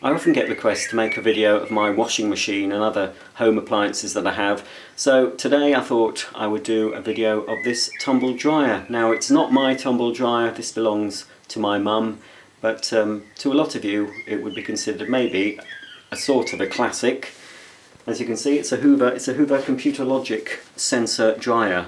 I often get requests to make a video of my washing machine and other home appliances that I have. So today I thought I would do a video of this tumble dryer. Now it's not my tumble dryer, this belongs to my mum, but to a lot of you it would be considered maybe a sort of a classic. As you can see, it's a Hoover Computer Logic Sensor dryer.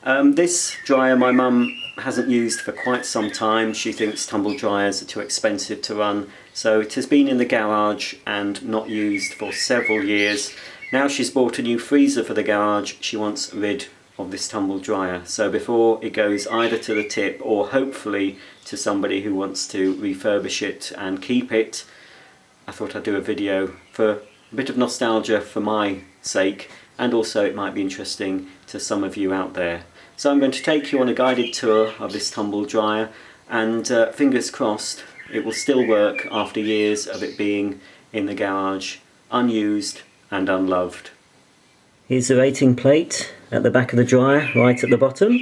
This dryer my mum hasn't used for quite some time. She thinks tumble dryers are too expensive to run, so it has been in the garage and not used for several years. Now she's bought a new freezer for the garage. She wants rid of this tumble dryer, so before it goes either to the tip or hopefully to somebody who wants to refurbish it and keep it, I thought I'd do a video for a bit of nostalgia for my sake, and also it might be interesting to some of you out there. So I'm going to take you on a guided tour of this tumble dryer, and fingers crossed it will still work after years of it being in the garage, unused and unloved. Here's the rating plate at the back of the dryer, right at the bottom.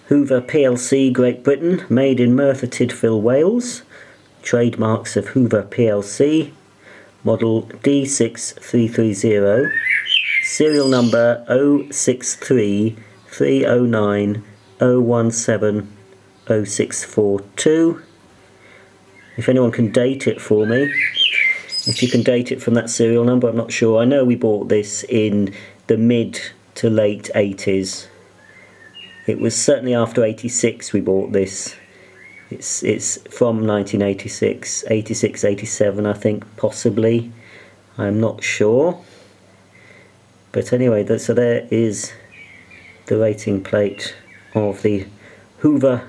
Hoover plc, Great Britain, made in Merthyr, Tydfil, Wales. Trademarks of Hoover plc, model D6330, serial number 0633090170642. If anyone can date it for me, if you can date it from that serial number, I'm not sure. I know we bought this in the mid to late 80s. It was certainly after 86 we bought this. It's from 1986, 86, 87 I think, possibly. I'm not sure. But anyway, so there is the rating plate of the Hoover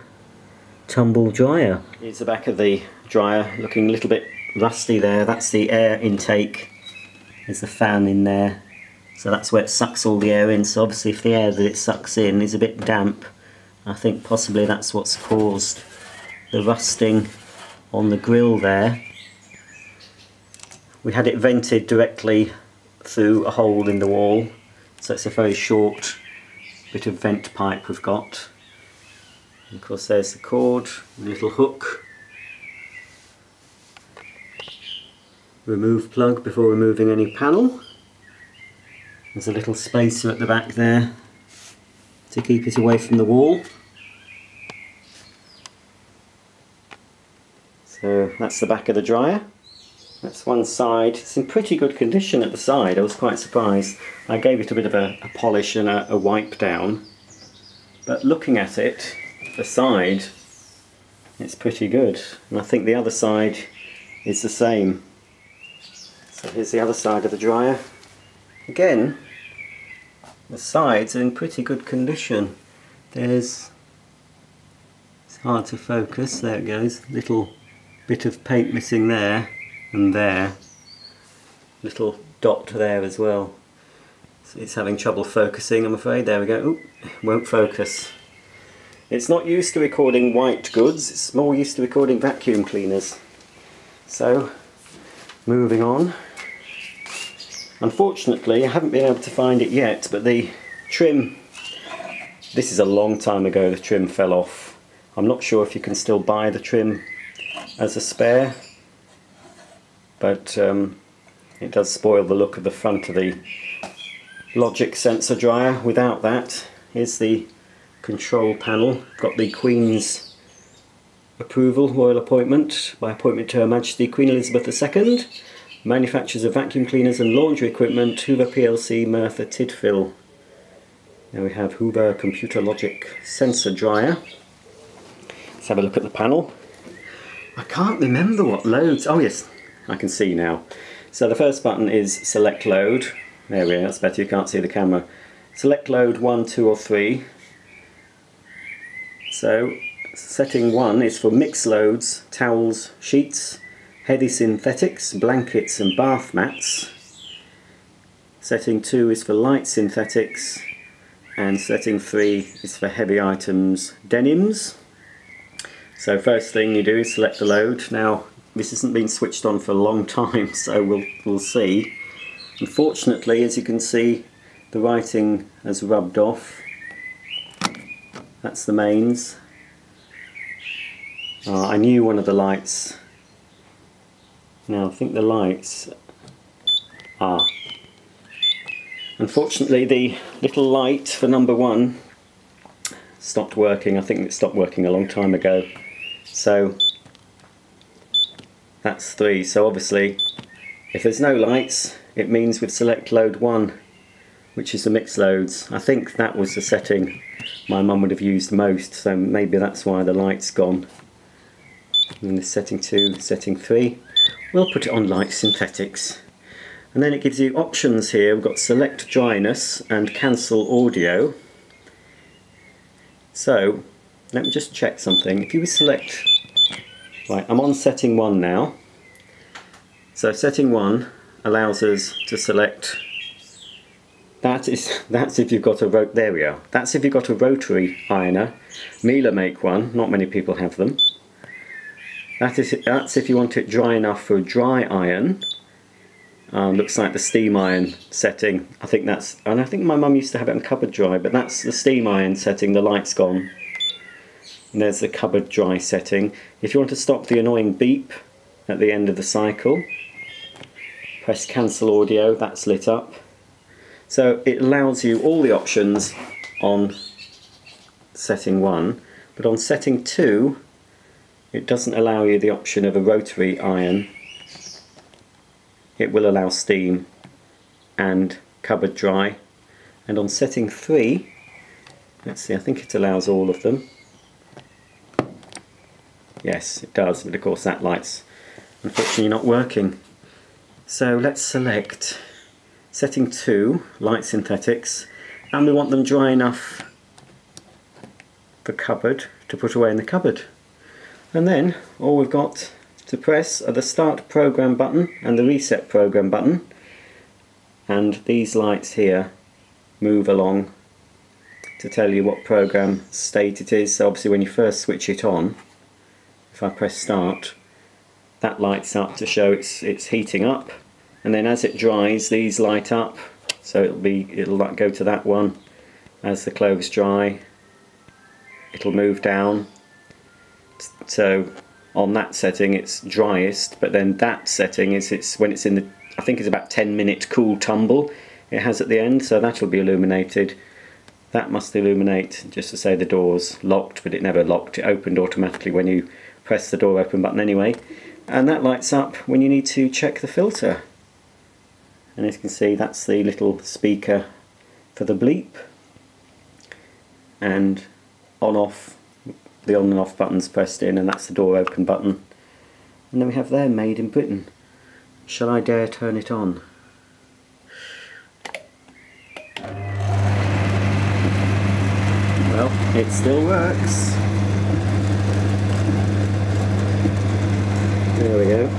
tumble dryer. Here's the back of the dryer, looking a little bit rusty there. That's the air intake. There's the fan in there. So that's where it sucks all the air in. So obviously if the air that it sucks in is a bit damp, I think possibly that's what's caused the rusting on the grill there. We had it vented directly through a hole in the wall, so it's a very short bit of vent pipe we've got. And of course there's the cord, the little hook. Remove plug before removing any panel. There's a little spacer at the back there to keep it away from the wall. So that's the back of the dryer. That's one side. It's in pretty good condition at the side. I was quite surprised. I gave it a bit of a polish and a wipe down. But looking at it, the side, it's pretty good. And I think the other side is the same. So here's the other side of the dryer. Again, the sides are in pretty good condition. It's hard to focus. There it goes. Little bit of paint missing there and there. Little dot there as well. So it's having trouble focusing, I'm afraid. There we go. Oop, won't focus. It's not used to recording white goods, it's more used to recording vacuum cleaners. So, moving on. Unfortunately, I haven't been able to find it yet, but the trim, this is a long time ago the trim fell off. I'm not sure if you can still buy the trim as a spare, but it does spoil the look of the front of the Logic Sensor dryer. Without that, here's the control panel. Got the Queen's approval, royal appointment, by appointment to Her Majesty Queen Elizabeth II. Manufacturers of vacuum cleaners and laundry equipment, Hoover plc, Merthyr, Tydfil. Now we have Hoover Computer Logic Sensor dryer. Let's have a look at the panel. I can't remember what loads. Oh yes, I can see now. So the first button is select load. There we are, that's better, you can't see the camera. Select load 1, 2 or 3. So setting 1 is for mixed loads, towels, sheets, heavy synthetics, blankets and bath mats. Setting 2 is for light synthetics, and setting 3 is for heavy items, denims. So first thing you do is select the load. Now this hasn't been switched on for a long time, so we'll see. Unfortunately, as you can see, the writing has rubbed off. That's the mains. I knew one of the lights Now I think the lights are. Unfortunately the little light for number 1 stopped working. I think it stopped working a long time ago. So that's 3. So obviously if there's no lights it means with select load 1, which is the mixed loads. I think that was the setting my mum would have used most, so maybe that's why the light's gone. And this setting 2, setting 3. We'll put it on light synthetics. And then it gives you options here. We've got select dryness and cancel audio. So let me just check something. If you would select, right, I'm on setting 1 now. So setting 1 allows us to select, that's if you've got a there we are. That's if you've got a rotary ironer. Miele make one, not many people have them. That's if you want it dry enough for a dry iron. Looks like the steam iron setting. I think that's, and I think my mum used to have it on cupboard dry, but that's the steam iron setting, the light's gone. And there's the cupboard dry setting. If you want to stop the annoying beep at the end of the cycle, press cancel audio, that's lit up. So it allows you all the options on setting 1, but on setting 2 it doesn't allow you the option of a rotary iron. It will allow steam and cupboard dry. And on setting 3, let's see, I think it allows all of them. Yes, it does, but of course that light's unfortunately not working. So let's select setting 2, light synthetics, and we want them dry enough for cupboard to put away in the cupboard. And then all we've got to press are the start program button and the reset program button, and these lights here move along to tell you what program state it is. So obviously when you first switch it on, if I press start, that lights up to show it's heating up, and then as it dries these light up, so it'll go to that one. As the clothes dry it'll move down. So on that setting it's driest, but then that setting is when it's in the, I think it's about 10-minute cool tumble it has at the end, so that'll be illuminated. That must illuminate just to say the door's locked, but it never locked, it opened automatically when you press the door open button anyway. And that lights up when you need to check the filter. And as you can see, that's the little speaker for the bleep. And on off, the on and off button's pressed in, and that's the door open button. And then we have there, made in Britain. Shall I dare turn it on? Well, it still works. There we go.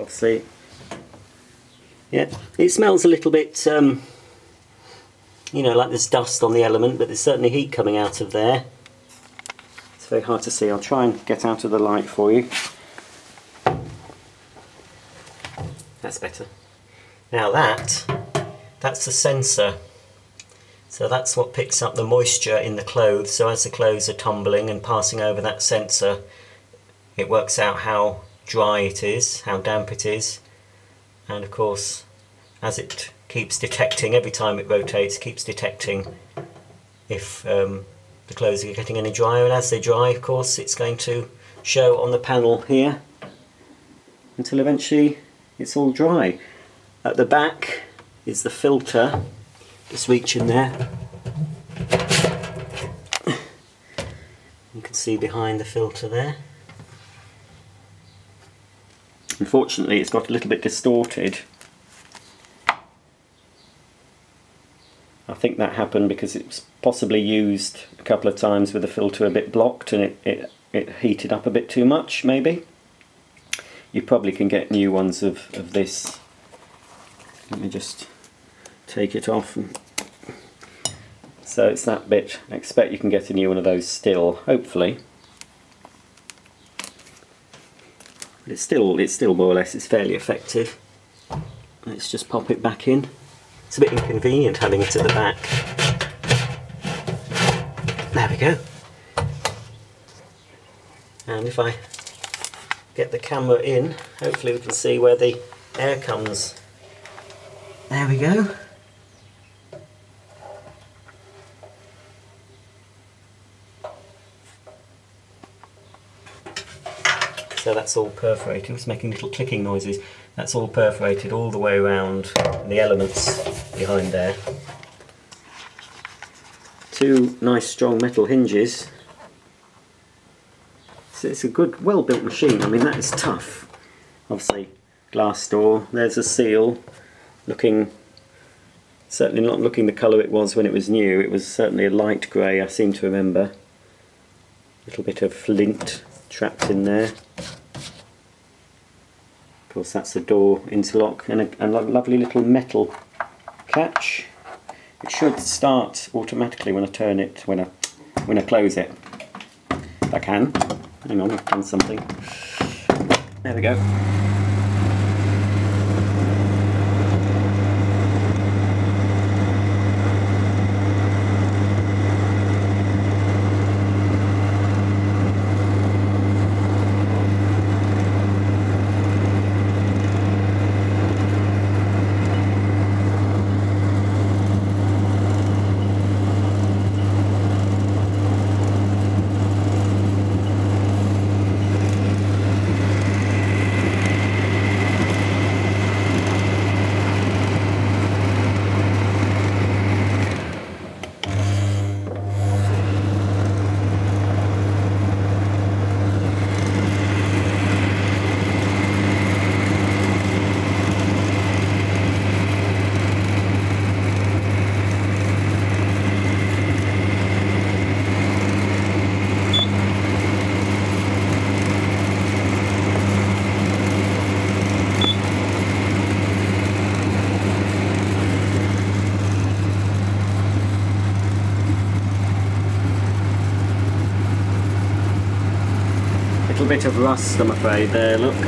See, yeah, it smells a little bit, you know, like there's dust on the element, but there's certainly heat coming out of there. It's very hard to see. I'll try and get out of the light for you. That's better. Now that's the sensor. So that's what picks up the moisture in the clothes. So as the clothes are tumbling and passing over that sensor, it works out how dry it is, how damp it is, and of course as it keeps detecting, every time it rotates, keeps detecting if the clothes are getting any drier, and as they dry of course it's going to show on the panel here until eventually it's all dry. At the back is the filter, just reach in there, you can see behind the filter there. Unfortunately it's got a little bit distorted, I think that happened because it was possibly used a couple of times with the filter a bit blocked and it heated up a bit too much, maybe. You probably can get new ones of this. Let me just take it off. So it's that bit. I expect you can get a new one of those still, hopefully. But it's still more or less, it's fairly effective. Let's just pop it back in. It's a bit inconvenient having it at the back. There we go. And if I get the camera in, hopefully we can see where the air comes. There we go. So that's all perforated. It's making little clicking noises. That's all perforated all the way around the elements behind there. Two nice strong metal hinges. So it's a good, well-built machine. I mean, that is tough. Obviously, glass door. There's a seal. Certainly not looking the colour it was when it was new. It was certainly a light grey, I seem to remember. A little bit of flint trapped in there. Of course, that's the door interlock, and a lovely little metal catch. It should start automatically when I turn it, when I close it. If I can. Hang on, I've done something. There we go. Little bit of rust, I'm afraid, there, look. I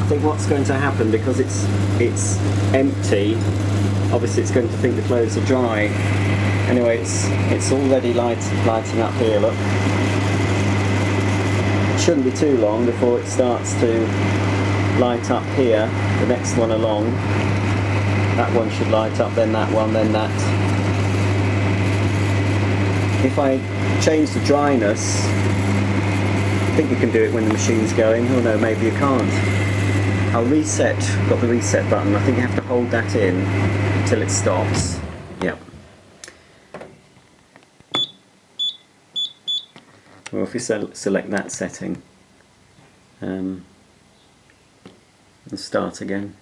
think what's going to happen, because it's empty, obviously it's going to think the clothes are dry. Anyway, it's already lighting up here, look. It shouldn't be too long before it starts to light up here, the next one along. That one should light up, then that one, then that. If I change the dryness, I think you can do it when the machine's going. Oh no, maybe you can't. I'll reset, got the reset button. I think you have to hold that in until it stops. Yep. Well, if you select that setting and start again.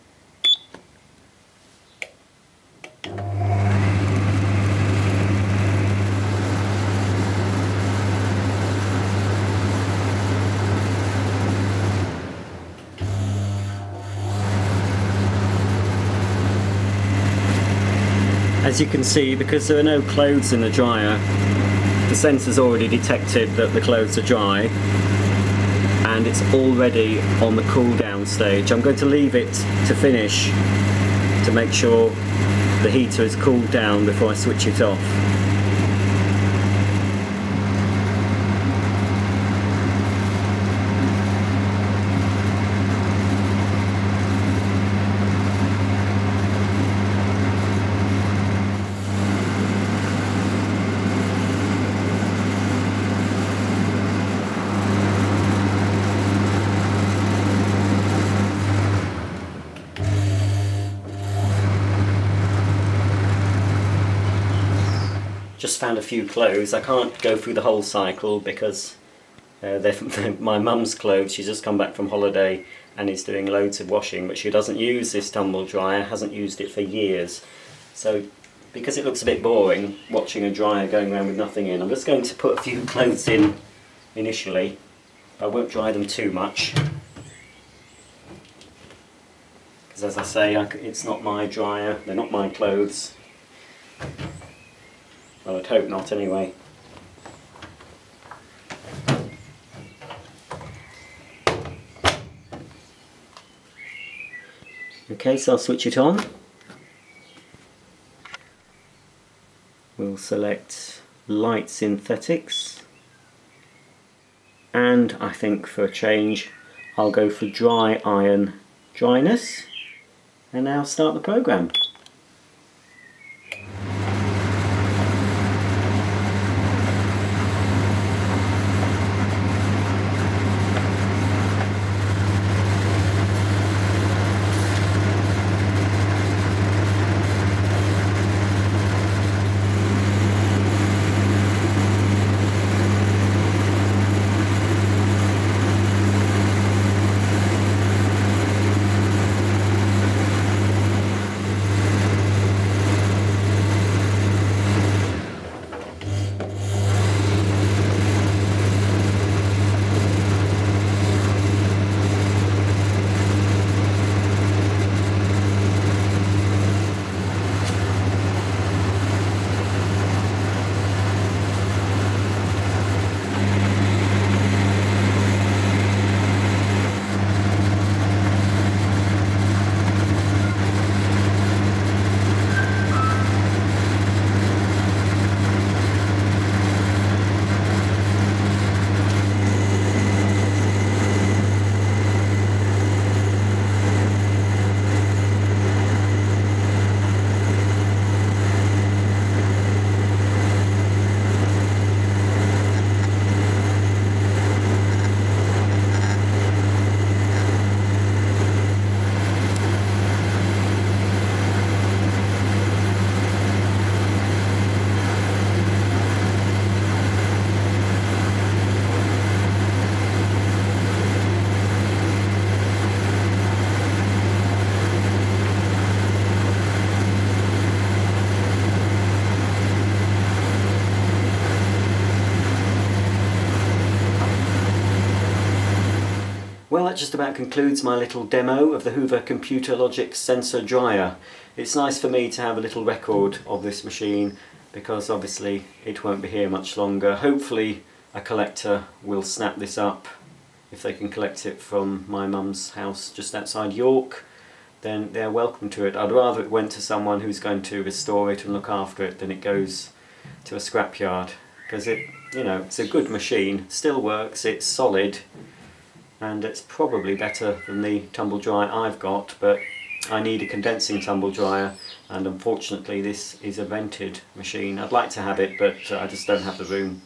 As you can see, because there are no clothes in the dryer, the sensor's already detected that the clothes are dry and it's already on the cool down stage. I'm going to leave it to finish to make sure the heater is cooled down before I switch it off. Just found a few clothes. I can't go through the whole cycle because They're my mum's clothes. She's just come back from holiday and is doing loads of washing, but she doesn't use this tumble dryer, hasn't used it for years. So because it looks a bit boring watching a dryer going around with nothing in, I'm just going to put a few clothes in initially. I won't dry them too much, because as I say, it's not my dryer, they're not my clothes. Well, I'd hope not anyway. Okay, so I'll switch it on. We'll select light synthetics, and I think for a change I'll go for dry iron dryness, and now start the program. Well, that just about concludes my little demo of the Hoover Computer Logic Sensor dryer. It's nice for me to have a little record of this machine, because obviously it won't be here much longer. Hopefully a collector will snap this up. If they can collect it from my mum's house just outside York, then they're welcome to it. I'd rather it went to someone who's going to restore it and look after it than it goes to a scrapyard, because it's a good machine, still works, it's solid, and it's probably better than the tumble dryer I've got, but I need a condensing tumble dryer, and unfortunately this is a vented machine. I'd like to have it, but I just don't have the room.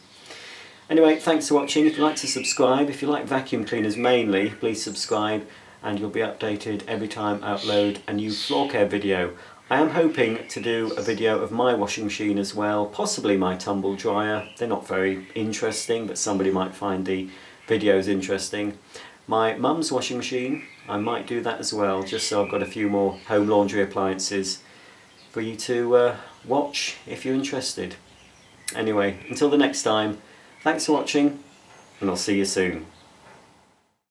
Anyway, thanks for watching. If you'd like to subscribe, if you like vacuum cleaners mainly, please subscribe and you'll be updated every time I upload a new floor care video. I am hoping to do a video of my washing machine as well, possibly my tumble dryer. They're not very interesting, but somebody might find the videos interesting. My mum's washing machine, I might do that as well, just so I've got a few more home laundry appliances for you to watch if you're interested. Anyway, until the next time, thanks for watching, and I'll see you soon.